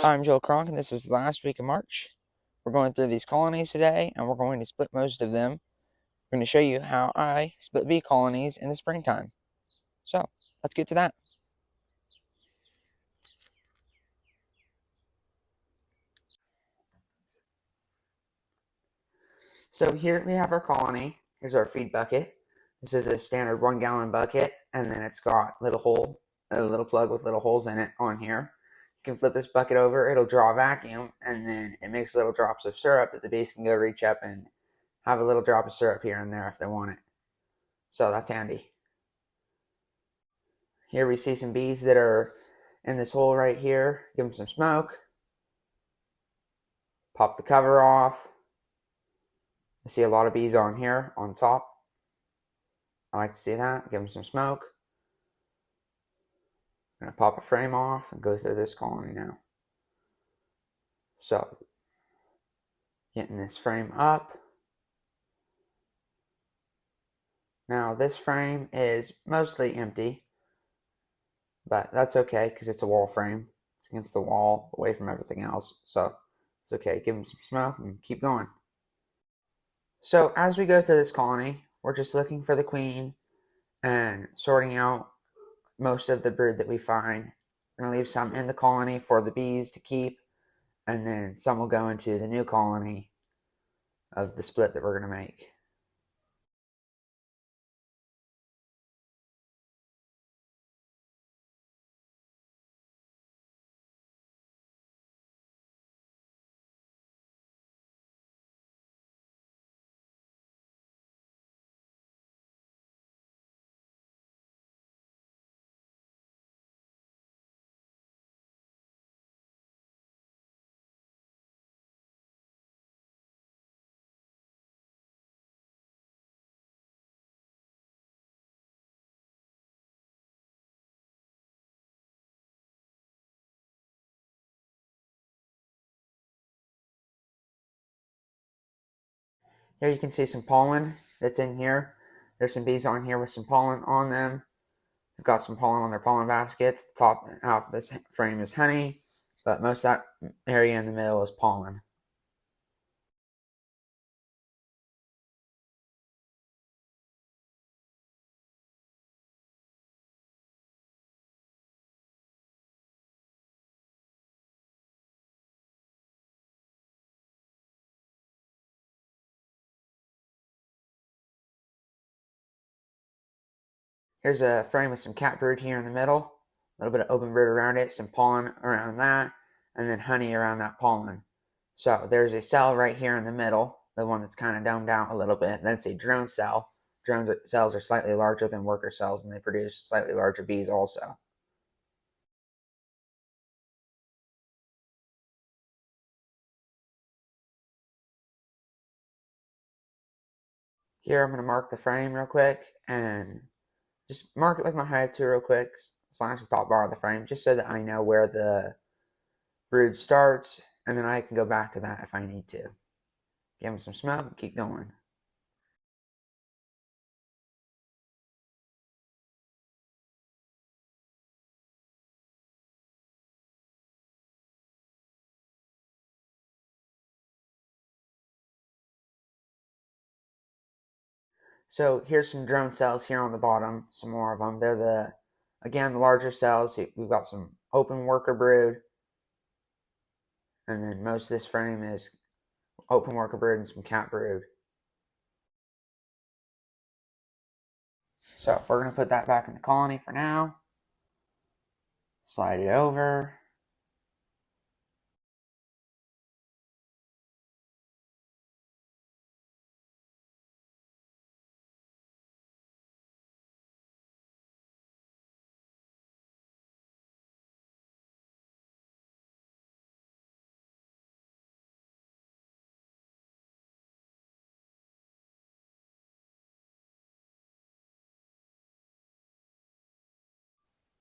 I'm Joel Kronk, and this is the last week of March. We're going through these colonies today, and we're going to split most of them. We're going to show you how I split bee colonies in the springtime. So, let's get to that. So here we have our colony. Here's our feed bucket. This is a standard 1-gallon bucket, and then it's got a little plug with little holes in it on here. You can flip this bucket over, it'll draw a vacuum, and then it makes little drops of syrup that the bees can go reach up and have a little drop of syrup here and there if they want it. So that's handy. Here we see some bees that are in this hole right here. Give them some smoke. Pop the cover off. I see a lot of bees on here on top. I like to see that. Give them some smoke. I'm going to pop a frame off and go through this colony now. So, getting this frame up. Now this frame is mostly empty, but that's okay because it's a wall frame. It's against the wall, away from everything else. So it's okay. Give them some smoke and keep going. So as we go through this colony, we're just looking for the queen and sorting out most of the brood that we find. We're going to leave some in the colony for the bees to keep, and then some will go into the new colony of the split that we're going to make. Here you can see some pollen that's in here. There's some bees on here with some pollen on them. They've got some pollen on their pollen baskets. The top half of this frame is honey, but most of that area in the middle is pollen. Here's a frame with some cat brood here in the middle, a little bit of open brood around it, some pollen around that, and then honey around that pollen. So there's a cell right here in the middle, the one that's kind of domed out a little bit. That's a drone cell. Drone cells are slightly larger than worker cells, and they produce slightly larger bees also. Here I'm going to mark the frame real quick and just mark it with my hive tool real quick, slash the top bar of the frame, just so that I know where the brood starts, and then I can go back to that if I need to. Give them some smoke and keep going. So here's some drone cells here on the bottom, some more of them. They're again, the larger cells. We've got some open worker brood, and then most of this frame is open worker brood and some cat brood. So we're going to put that back in the colony for now. Slide it over.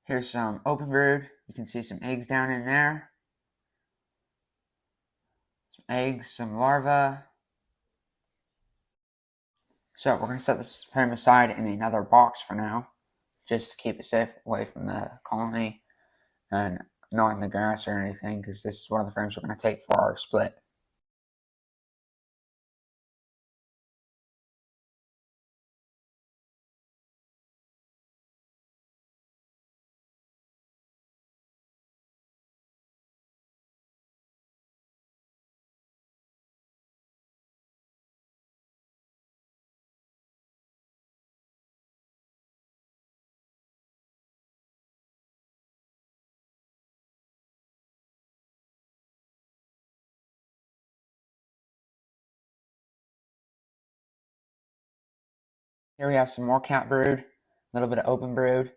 Here's some open brood. You can see some eggs down in there. Some eggs, some larvae. So we're going to set this frame aside in another box for now, just to keep it safe away from the colony. And gnawing the grass or anything, because this is one of the frames we're going to take for our split. Here we have some more cat brood, a little bit of open brood,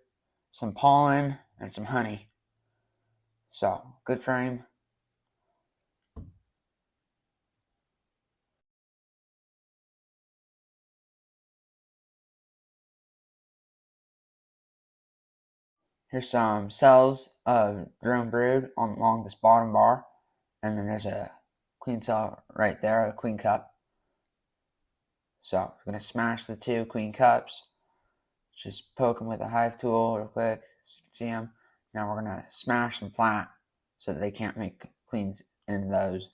some pollen, and some honey. So, good frame. Here's some cells of drone brood along this bottom bar, and then there's a queen cell right there, a queen cup. So we're going to smash the two queen cups. Just poke them with a hive tool real quick so you can see them. Now we're going to smash them flat so that they can't make queens in those.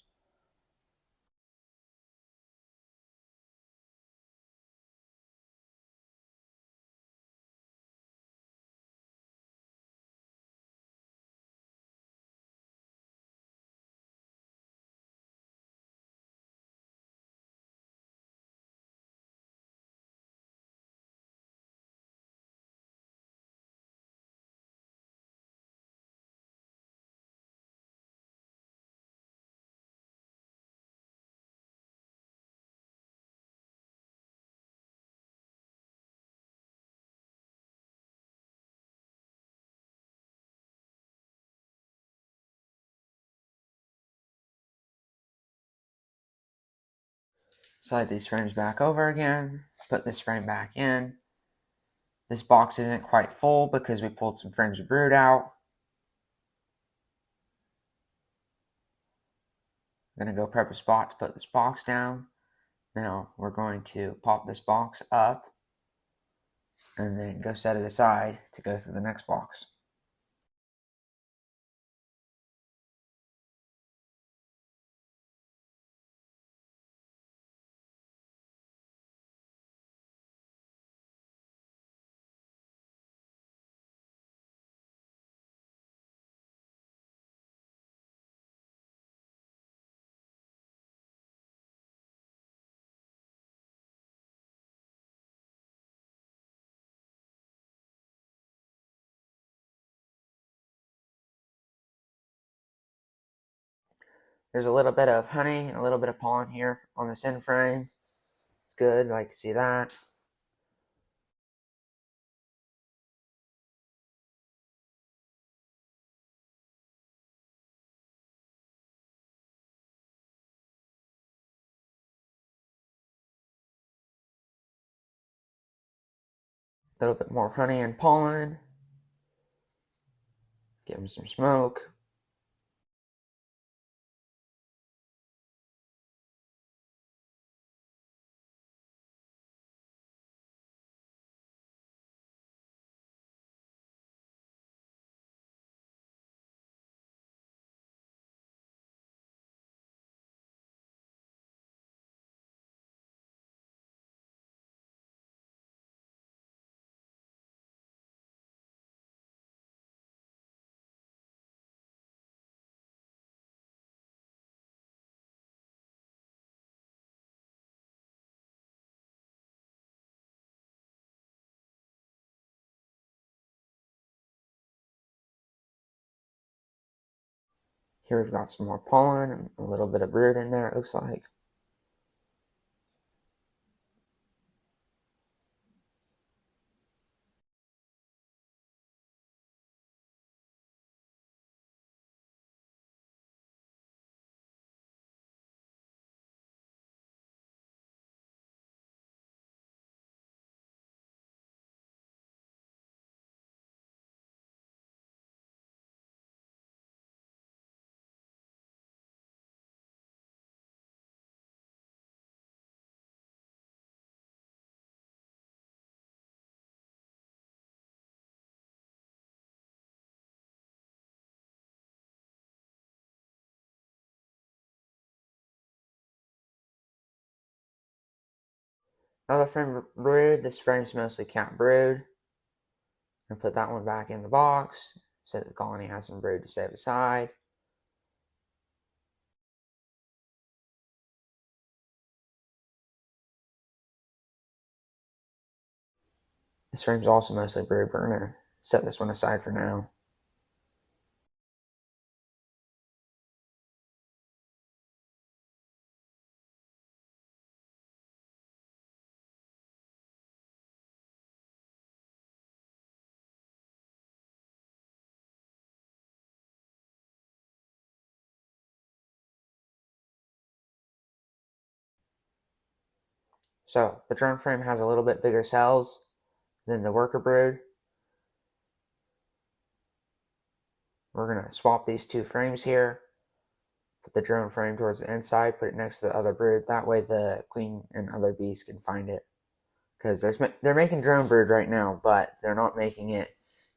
Slide these frames back over again. Put this frame back in. This box isn't quite full because we pulled some frames of brood out. I'm going to go prep a spot to put this box down. Now we're going to pop this box up and then go set it aside to go through the next box. There's a little bit of honey and a little bit of pollen here on this end frame. It's good, I like to see that. A little bit more honey and pollen. Give them some smoke. Here we've got some more pollen and a little bit of brood in there, it looks like. Another frame brood. This frame's mostly cat brood. I'm going to put that one back in the box so that the colony has some brood to save aside. This frame's also mostly brood. We're going to set this one aside for now. So the drone frame has a little bit bigger cells than the worker brood. We're going to swap these two frames here. Put the drone frame towards the inside, put it next to the other brood. That way the queen and other bees can find it. Because they're making drone brood right now, but they're not making it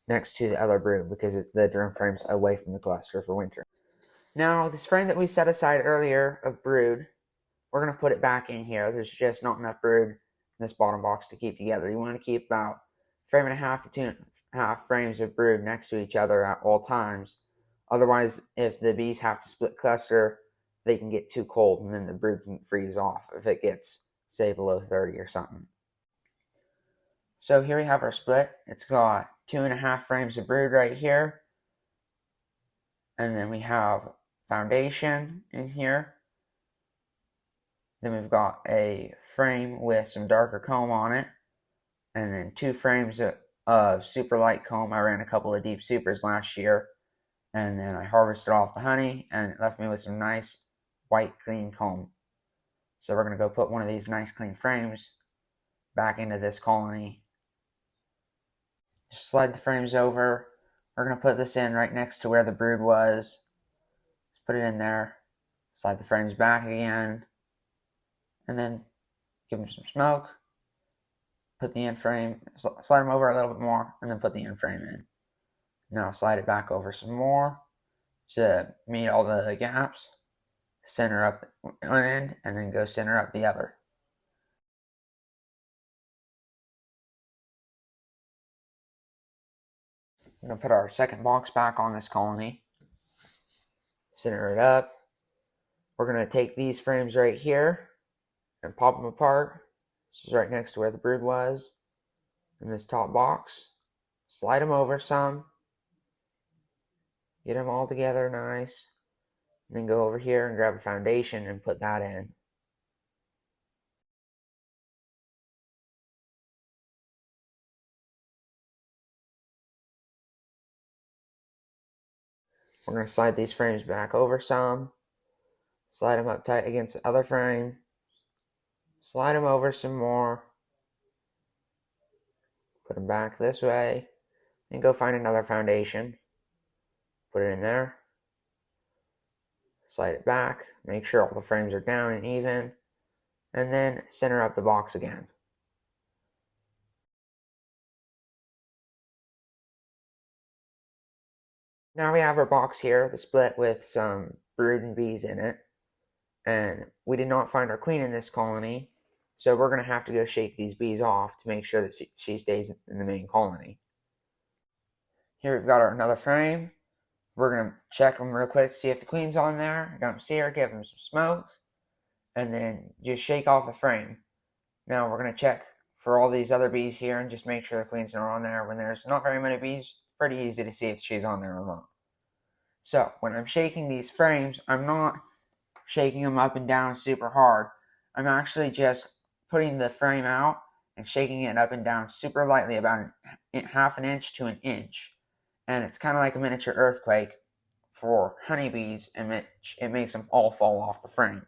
next to the other brood because the drone frame's away from the cluster for winter. Now, this frame that we set aside earlier of brood, we're going to put it back in here. There's just not enough brood in this bottom box to keep together. You want to keep about a frame and a half to 2.5 frames of brood next to each other at all times. Otherwise, if the bees have to split cluster, they can get too cold and then the brood can freeze off if it gets, say, below 30 or something. So here we have our split. It's got 2.5 frames of brood right here. And then we have foundation in here. Then we've got a frame with some darker comb on it. And then 2 frames of super light comb. I ran a couple of deep supers last year. And then I harvested off the honey and it left me with some nice white clean comb. So we're going to go put one of these nice clean frames back into this colony. Just slide the frames over. We're going to put this in right next to where the brood was. Just put it in there. Slide the frames back again. And then give them some smoke. Put the end frame, slide them over a little bit more, and then put the end frame in. Now slide it back over some more to meet all the gaps. Center up one end, and then go center up the other. I'm going to put our second box back on this colony. Center it up. We're going to take these frames right here and pop them apart. This is right next to where the brood was in this top box. Slide them over some. Get them all together nice. And then go over here and grab a foundation and put that in. We're going to slide these frames back over some. Slide them up tight against the other frame. Slide them over some more. Put them back this way. And go find another foundation. Put it in there. Slide it back. Make sure all the frames are down and even. And then center up the box again. Now we have our box here, the split with some brood and bees in it. And we did not find our queen in this colony, so we're going to have to go shake these bees off to make sure that she stays in the main colony. Here we've got another frame. We're going to check them real quick to see if the queen's on there. Don't see her, give them some smoke, and then just shake off the frame. Now we're going to check for all these other bees here and just make sure the queen's not on there. When there's not very many bees, it's pretty easy to see if she's on there or not. So when I'm shaking these frames, I'm not shaking them up and down super hard. I'm actually just putting the frame out and shaking it up and down super lightly, about half an inch to an inch. And it's kind of like a miniature earthquake for honeybees, and it makes them all fall off the frame.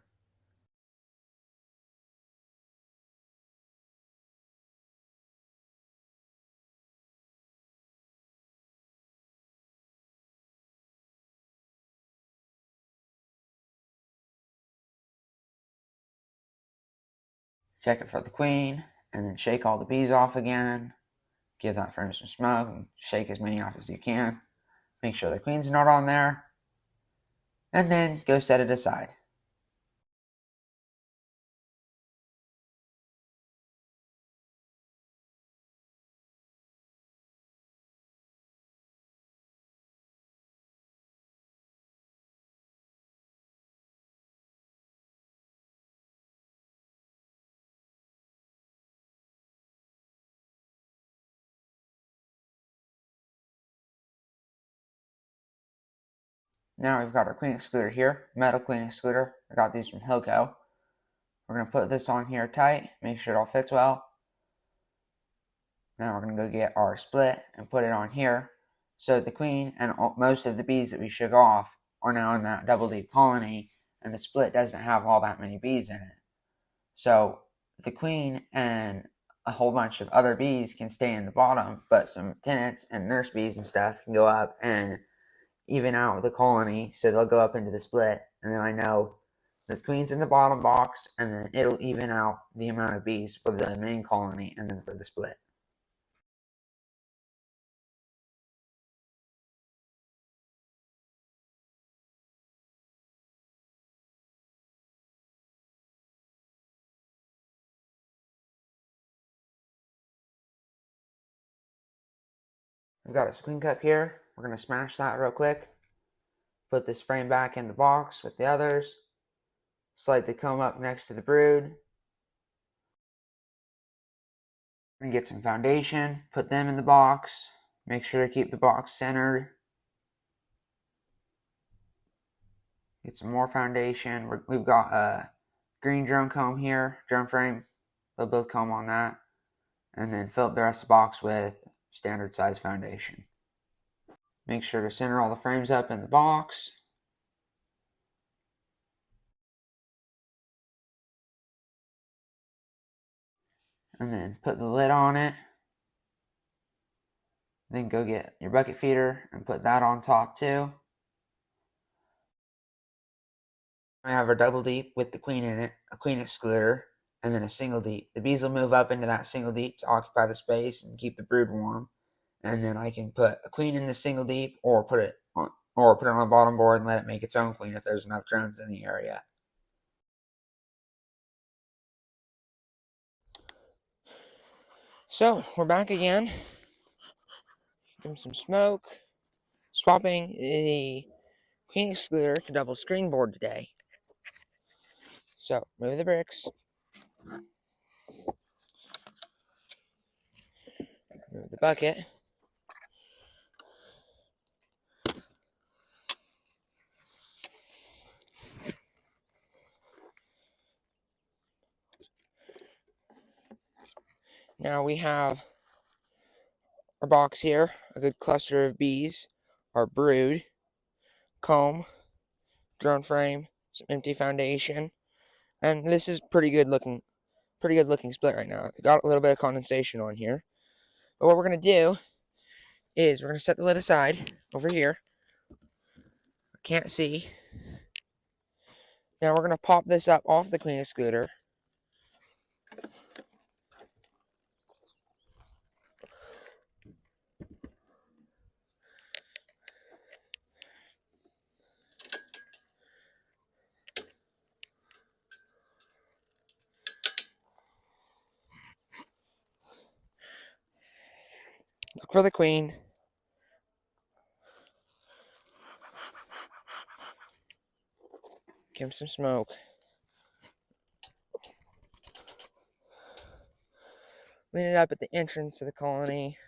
Check it for the queen, and then shake all the bees off again. Give that frame some smoke, and shake as many off as you can. Make sure the queen's not on there, and then go set it aside. Now we've got our queen excluder here, metal queen excluder. I got these from Hilco. We're going to put this on here tight, make sure it all fits well. Now we're going to go get our split and put it on here. So the queen and most of the bees that we shook off are now in that double deep colony, and the split doesn't have all that many bees in it. So the queen and a whole bunch of other bees can stay in the bottom, but some tenants and nurse bees and stuff can go up and even out the colony, so they'll go up into the split, and then I know the queen's in the bottom box, and then it'll even out the amount of bees for the main colony and then for the split. We've got a queen cup here. We're going to smash that real quick. Put this frame back in the box with the others. Slide the comb up next to the brood. And get some foundation. Put them in the box. Make sure to keep the box centered. Get some more foundation. We've got a green drone comb here, drone frame. They'll build comb on that. And then fill up the rest of the box with standard size foundation. Make sure to center all the frames up in the box. And then put the lid on it. Then go get your bucket feeder and put that on top too. I have our double deep with the queen in it, a queen excluder, and then a single deep. The bees will move up into that single deep to occupy the space and keep the brood warm. And then I can put a queen in the single deep, or put it on the bottom board and let it make its own queen if there's enough drones in the area. So we're back again. Give them some smoke. Swapping the queen excluder to double screen board today. So move the bricks. Move the bucket. Now we have our box here, a good cluster of bees, our brood, comb, drone frame, some empty foundation, and this is pretty good looking split right now. Got a little bit of condensation on here, but what we're gonna do is we're gonna set the lid aside over here. Can't see. Now we're gonna pop this up off the queen excluder. Look for the queen. Give him some smoke. Lean it up at the entrance to the colony.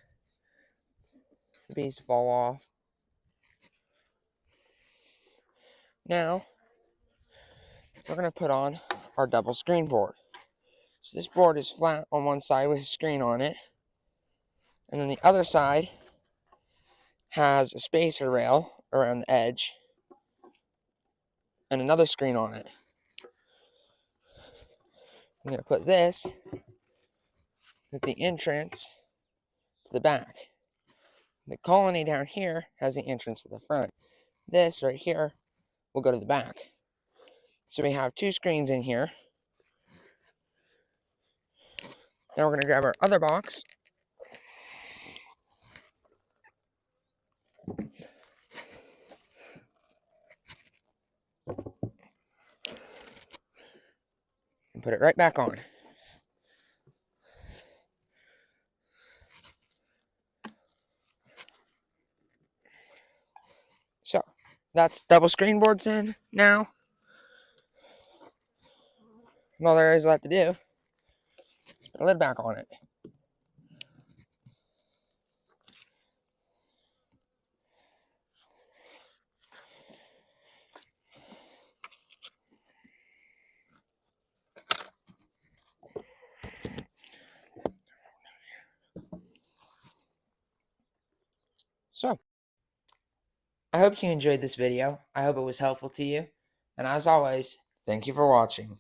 The bees fall off. Now, we're going to put on our double screen board. So this board is flat on one side with a screen on it. And then the other side has a spacer rail around the edge and another screen on it. I'm going to put this at the entrance to the back. The colony down here has the entrance to the front. This right here will go to the back. So we have two screens in here. Now we're going to grab our other box. And put it right back on. So that's double screen boards in now. And all there is left to do is put a lid back on it. I hope you enjoyed this video. I hope it was helpful to you. And as always, thank you for watching.